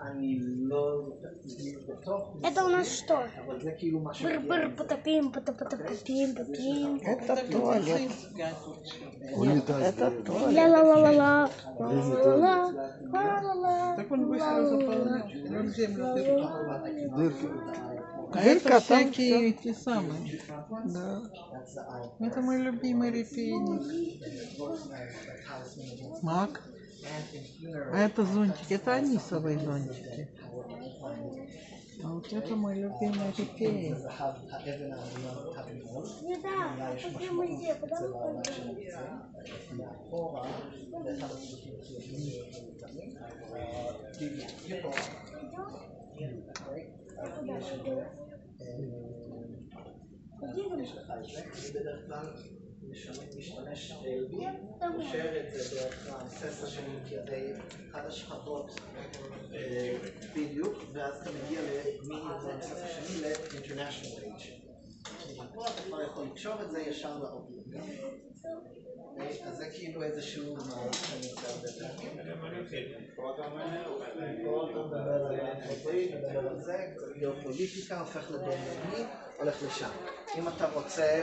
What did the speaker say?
אני לא בטוח. Это у нас что? אבל זה כאילו מה ש... Быр-быр, потопим. Это туалет. Унитаз. Это туалет. Ла-ла-ла-ла-ла. Так он быстро заполнял. Он землю дырку. Дырки. А Дырка это там всякие эти самые. Да. Это мой любимый репейник. Мак. А это зонтики. Это анисовые зонтики. А вот это мой любимый репейник. Еда, пойдем где? משתמש בי, קושר את זה דרך המסס השני, כי זה אחד השכבות בדיוק, ואז אתה מגיע מהמסס השני ל-International Age. פה אתה כבר יכול לקשור את זה ישר לאוביוק. אז זה כאילו איזשהו מהלך שאני עושה הרבה פעמים. פה אתה מדבר על החברית, מדבר על זה, גיאופוליטיקה, הופך לדומייני, הולך לשם. אם אתה רוצה